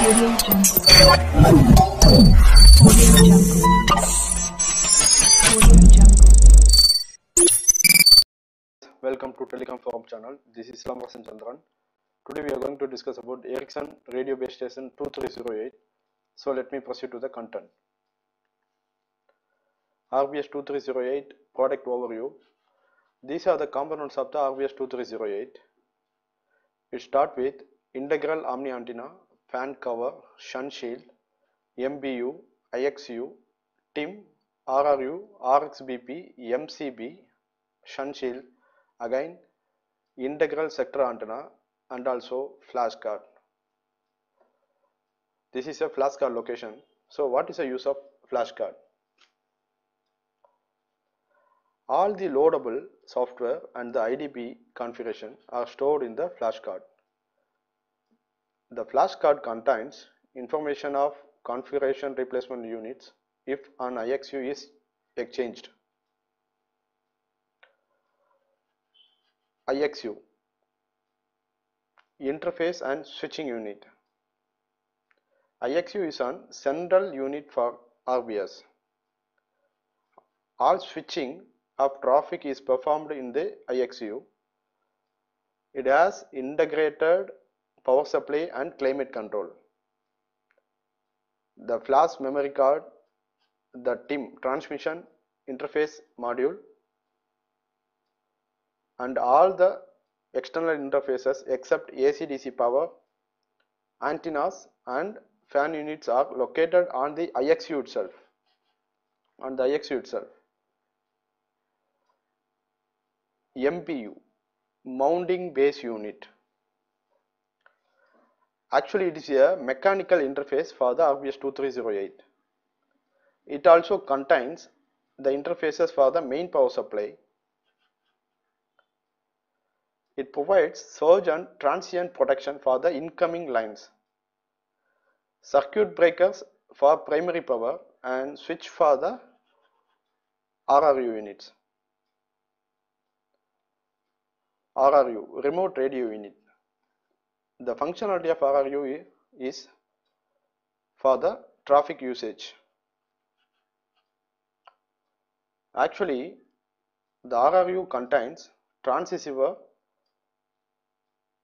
Welcome to Telecom Forum channel. This is Chandran. Today we are going to discuss about Ericsson Radio Base Station 2308. So let me proceed to the content. RBS 2308 product overview. These are the components of the RBS 2308. We start with integral omni antenna, fan cover, shunt shield, MBU, IXU, TIM, RRU, RXBP, MCB, shunt shield, again integral sector antenna, and also flash card. This is a flash card location. So what is the use of flash card? All the loadable software and the IDP configuration are stored in the flash card. The flash card contains information of configuration replacement units if an IXU is exchanged. IXU, interface and switching unit. IXU is an central unit for RBS. All switching of traffic is performed in the IXU. It has integrated power supply and climate control. The flash memory card, the TIM transmission interface module, and all the external interfaces except AC/DC power, antennas and fan units are located on the IXU itself. MBU, mounting base unit. Actually, it is a mechanical interface for the RBS 2308. It also contains the interfaces for the main power supply. It provides surge and transient protection for the incoming lines, circuit breakers for primary power, and switch for the RRU units. RRU, remote radio unit. The functionality of RRU is for the traffic usage. Actually, the RRU contains transceiver.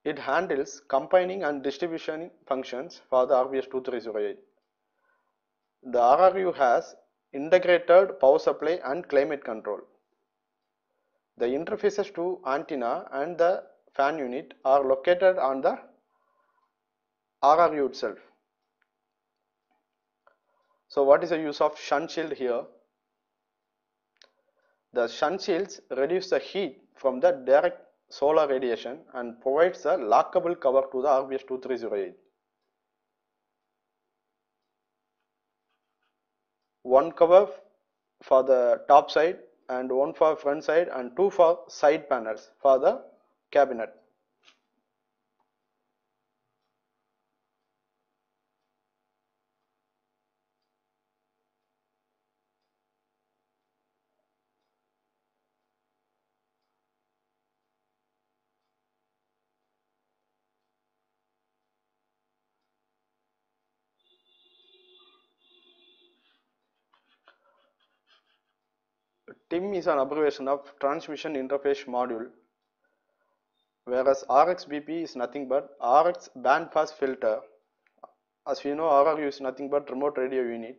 It handles combining and distribution functions for the RBS 2308. The RRU has integrated power supply and climate control. The interfaces to antenna and the fan unit are located on the RRU itself. So what is the use of shunt shield here? The shunt shields reduce the heat from the direct solar radiation and provides a lockable cover to the RBS 2308. One cover for the top side and one for front side and two for side panels for the cabinet. TIM is an abbreviation of transmission interface module, whereas RXBP is nothing but RX band pass filter. As we know, RRU is nothing but remote radio unit.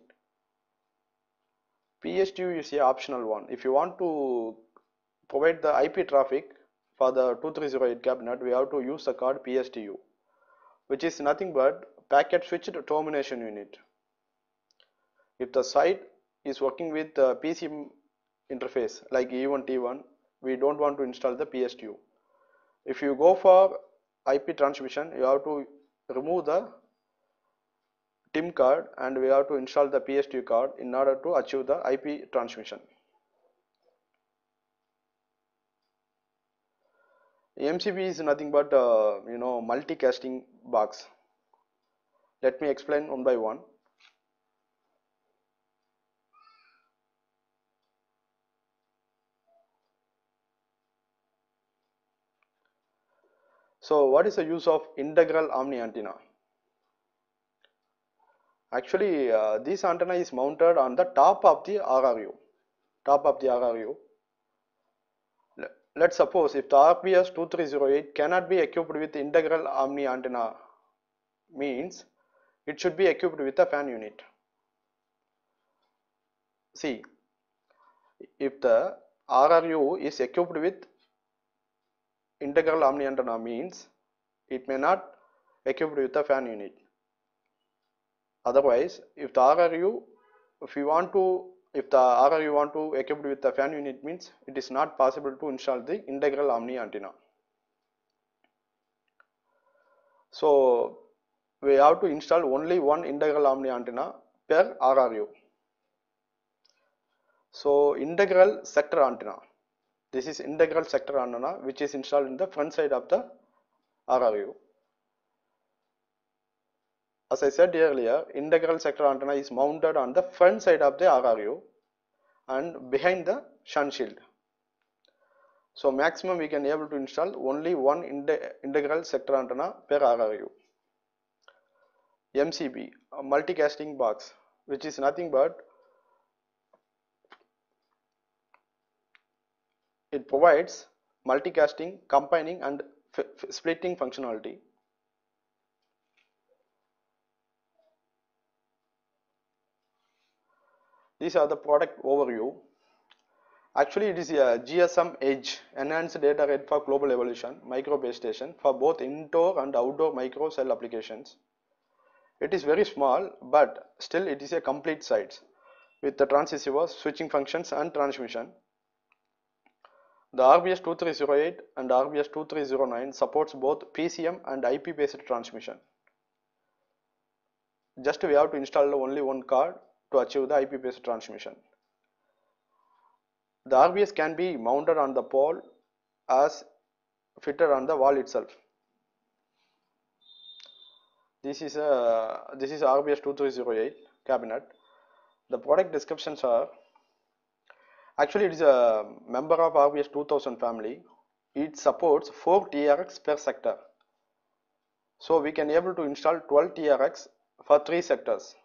PSTU is a optional one. If you want to provide the IP traffic for the 2308 cabinet, we have to use the card PSTU, which is nothing but packet switched termination unit. If the site is working with the PC interface like E1 T1, we don't want to install the PSTU. If you go for IP transmission, you have to remove the TIM card and we have to install the PSTU card in order to achieve the IP transmission. MCB is nothing but multicasting box. Let me explain one by one. So what is the use of integral omni antenna? Actually, this antenna is mounted on the top of the RRU. Top of the RRU. Let's suppose if the RFBS 2308 cannot be equipped with integral omni antenna, means it should be equipped with a fan unit. See, if the RRU is equipped with integral omni antenna, means it may not equipped with a fan unit. Otherwise, if the RRU, if the RRU want to equipped with the fan unit, means it is not possible to install the integral omni antenna. So we have to install only one integral omni antenna per RRU. So integral sector antenna. This is integral sector antenna which is installed in the front side of the RRU. As I said earlier, integral sector antenna is mounted on the front side of the RRU and behind the shunt shield. So maximum we can able to install only one integral sector antenna per RRU. MCB, a multicasting box, which is nothing but it provides multicasting, combining and splitting functionality. These are the product overview. Actually, it is a GSM Edge, enhanced data rate for global evolution, micro base station for both indoor and outdoor micro cell applications. It is very small, but still it is a complete site with the transceivers, switching functions and transmission. The RBS 2308 and RBS 2309 supports both PCM and IP based transmission. Just we have to install only one card to achieve the IP based transmission. The RBS can be mounted on the pole as fitted on the wall itself. This is RBS 2308 cabinet. The product descriptions are, actually it is a member of RBS 2000 family. It supports 4 TRX per sector. So we can able to install 12 TRX for 3 sectors.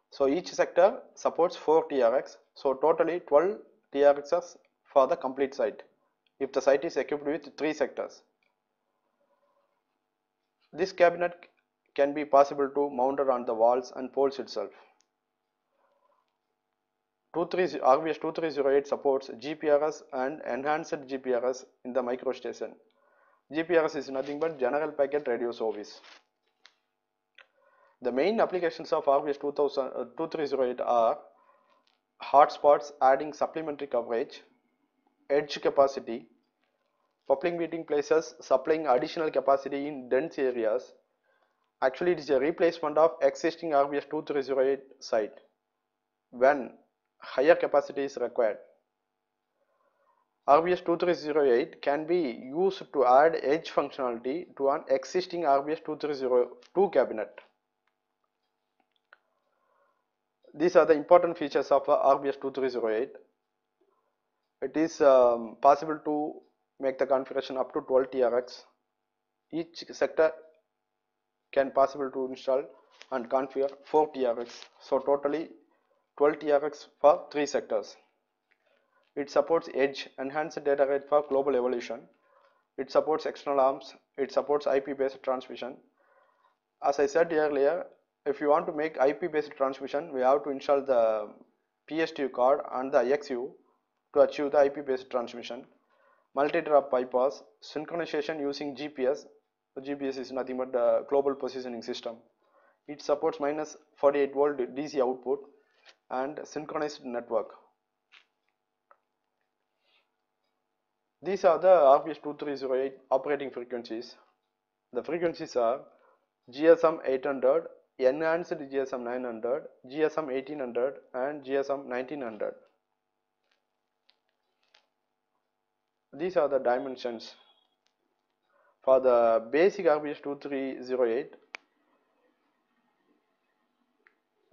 So each sector supports 4 TRX. So totally 12 TRXs for the complete site if the site is equipped with 3 sectors. This cabinet can be possible to mount on the walls and poles itself. RBS 2308 supports GPRS and enhanced GPRS in the micro station. GPRS is nothing but General Packet Radio Service. The main applications of RBS 2308 are hotspots adding supplementary coverage, edge capacity, public meeting places supplying additional capacity in dense areas. Actually, it is a replacement of existing RBS 2308 site when higher capacity is required. RBS 2308 can be used to add edge functionality to an existing RBS 2302 cabinet. These are the important features of RBS 2308. It is possible to make the configuration up to 12 TRX. Each sector can possible to install and configure 4 TRX. So totally 12 TRX for 3 sectors. It supports edge, enhanced data rate for global evolution. It supports external arms. It supports IP based transmission. As I said earlier, if you want to make IP based transmission, we have to install the PSTU card and the XU to achieve the IP based transmission. Multi-drop bypass, synchronization using GPS. GPS is nothing but the global positioning system. It supports minus 48 volt DC output and synchronized network. These are the RBS 2308 operating frequencies. The frequencies are GSM 800, enhanced GSM 900, GSM 1800 and GSM 1900. These are the dimensions. For the basic RBS 2308,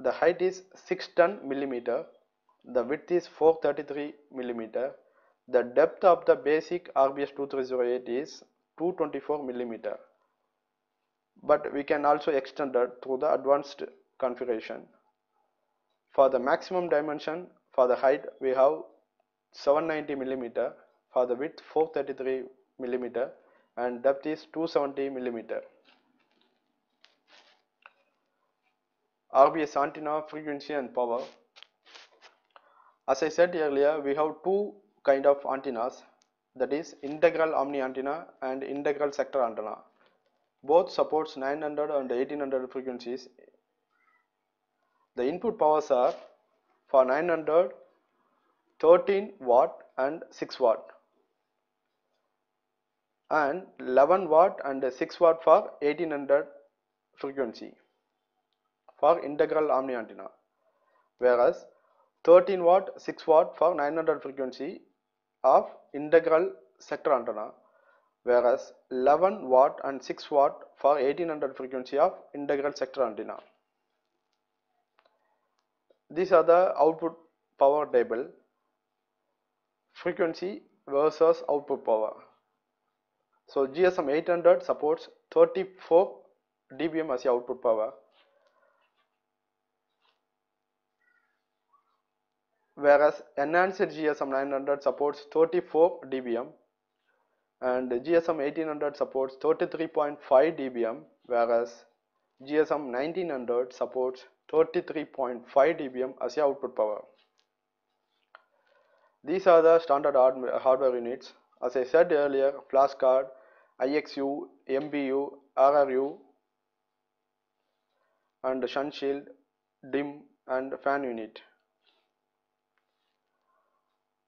the height is 610 mm, the width is 433 mm, the depth of the basic RBS 2308 is 224 mm, but we can also extend it through the advanced configuration. For the maximum dimension, for the height we have 790 mm, for the width 433 mm, and depth is 270 mm. RBS antenna frequency and power. As I said earlier, we have two kind of antennas, that is integral omni antenna and integral sector antenna. Both supports 900 and 1800 frequencies. The input powers are for 900 13 watt and 6 watt, and 11 watt and 6 watt for 1800 frequency for integral omni antenna, whereas 13 watt 6 watt for 900 frequency of integral sector antenna, whereas 11 watt and 6 watt for 1800 frequency of integral sector antenna. These are the output power table, frequency versus output power. So GSM 800 supports 34 dBm as the output power, whereas enhanced GSM 900 supports 34 dBm, and GSM 1800 supports 33.5 dBm, whereas GSM 1900 supports 33.5 dBm as the output power. These are the standard hardware units. As I said earlier, flash card, IXU, MBU, RRU, and shunt shield, DIMM, and fan unit.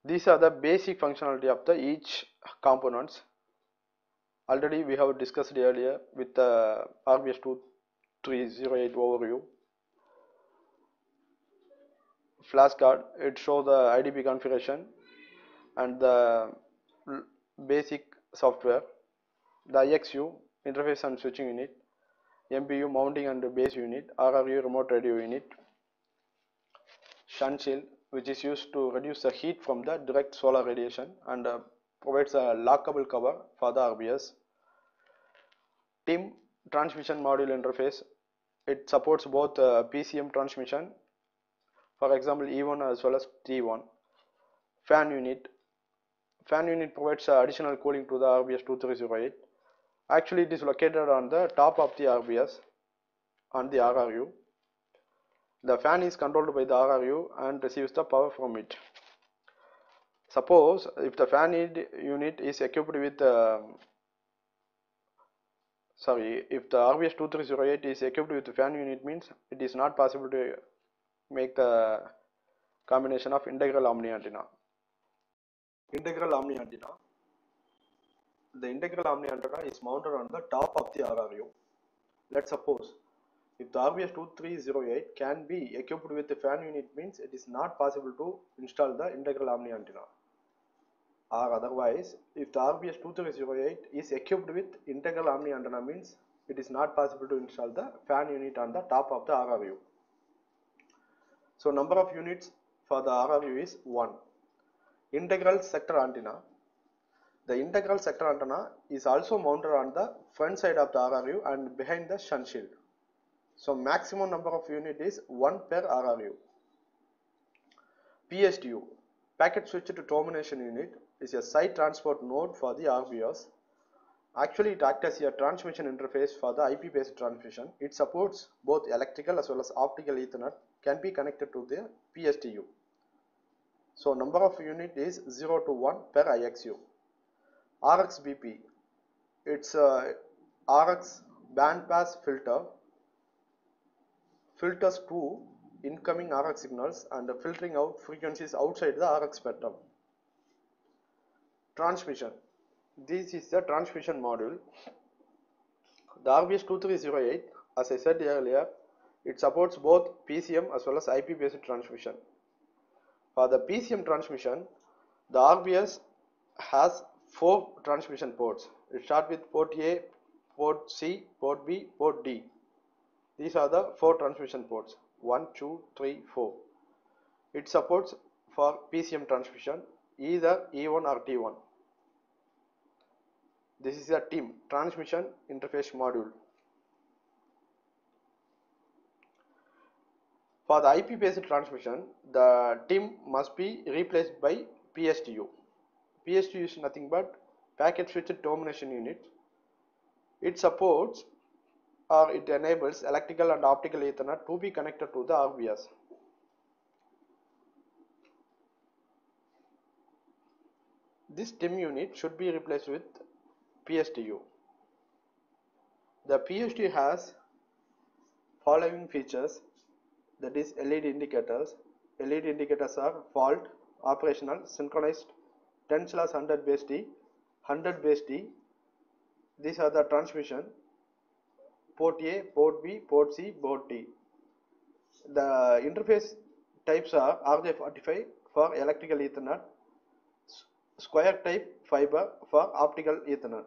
These are the basic functionality of the each components. Already we have discussed earlier with the RBS 2308 overview. Flash card, it shows the IDP configuration and the basic software. The IXU, interface and switching unit, MBU, mounting and base unit, RRU, remote radio unit, shunt shield, which is used to reduce the heat from the direct solar radiation and provides a lockable cover for the RBS. TIM, transmission module interface, it supports both PCM transmission, for example E1 as well as T1. Fan unit provides additional cooling to the RBS 2308. Actually it is located on the top of the RBS on the RRU. The fan is controlled by the RRU and receives the power from it. Suppose if the fan unit is equipped with if the RBS 2308 is equipped with the fan unit, means it is not possible to make the combination of integral omni antenna. Integral omni antenna. The integral omni antenna is mounted on the top of the RRU. Let's suppose if the RBS 2308 can be equipped with the fan unit, means it is not possible to install the integral omni antenna. Or otherwise, if the RBS 2308 is equipped with integral omni antenna, means it is not possible to install the fan unit on the top of the RRU. So number of units for the RRU is 1. Integral sector antenna. The integral sector antenna is also mounted on the front side of the RRU and behind the shunt shield. So maximum number of unit is 1 per RRU. PSTU, packet switched termination unit, is a site transport node for the RBS. Actually it acts as a transmission interface for the IP based transmission. It supports both electrical as well as optical Ethernet, can be connected to the PSTU. So number of unit is 0 to 1 per IXU. RXBP, it's a RX band pass filter, filters to incoming RX signals and filtering out frequencies outside the RX spectrum. Transmission, this is the transmission module. The RBS 2308, as I said earlier, it supports both PCM as well as IP based transmission. For the PCM transmission, the RBS has 4 transmission ports. It starts with port A, port C, port B, port D. These are the 4 transmission ports, 1, 2, 3, 4. It supports for PCM transmission either E1 or T1. This is a TIM, transmission interface module. For the IP based transmission, the TIM must be replaced by PSTU. PSTU is nothing but packet switched termination unit. It supports or it enables electrical and optical Ethernet to be connected to the RFBS. This TIM unit should be replaced with PSTU. The PSTU has following features, that is LED indicators. LED indicators are fault, operational, synchronized, 10/100 base T, 100 base T. These are the transmission, port A, port B, port C, port D. The interface types are RJ45 for electrical Ethernet, square type fiber for optical Ethernet.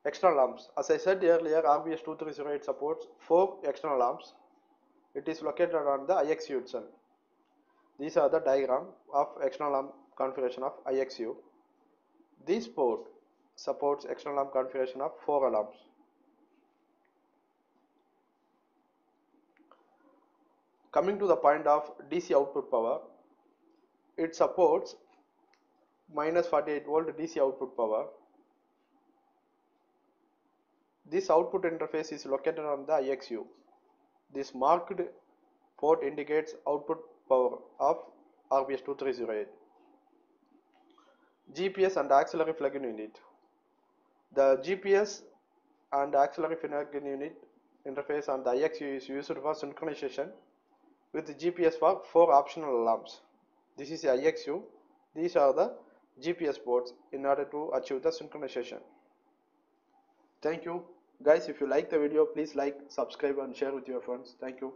External lamps. As I said earlier, RBS 2308 supports 4 external lamps. It is located on the IXU itself. These are the diagram of external lamp configuration of IXU. This port supports external lamp configuration of 4 lamps. Coming to the point of DC output power, it supports minus 48 volt DC output power. This output interface is located on the IXU. This marked port indicates output power of RBS 2308. GPS and auxiliary plug-in unit. The GPS and auxiliary plug-in unit interface on the IXU is used for synchronization with GPS for 4 optional lamps. This is the IXU. These are the GPS ports in order to achieve the synchronization. Thank you. Guys, if you like the video, please like, subscribe and share with your friends. Thank you.